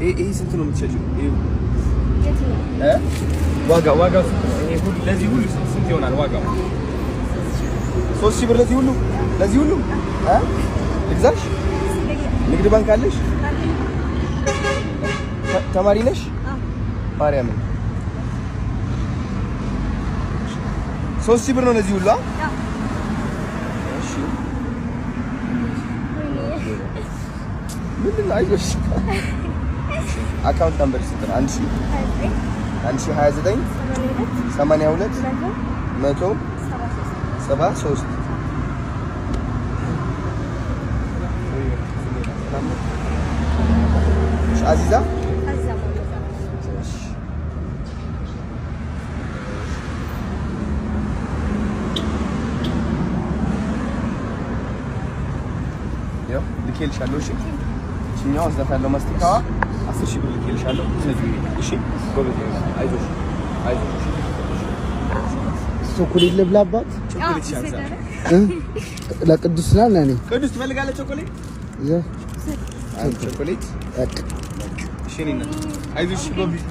ይሄ ስንት ነው የምትሸጪው? ዋጋው ስንት ነው? ይሄ ሁሉ ለዚህ ሁሉ ስንት ይሆናል ዋጋው? 3000 ብር ለዚህ ሁሉ ልግዛሽ? ንግድ ባንክ አለሽ? ተማሪ ነሽ? ማርያም 3000 ብር ነው ለዚህ ሁሉ? እሺ ምንድን ነው? አይዞሽ አካውንት ነምበር ስንት ነው? 1029 82 173 አዚዛ ልኬልሻለሁ። እሺ እኛው አዝናታለሁ። ማስቲካዋ 10000 ብር ልኬልሻለሁ። ስለዚህ እሺ ጎበዝ አይዞሽ ቾኮሌት ልብላባት። ቾኮሌት ሻንሳ ለቅዱስ ነው ለኔ ቅዱስ ትፈልጋለህ ቾኮሌት? ቾኮሌት እሺ ነኝ። አይዞሽ ጎበዝ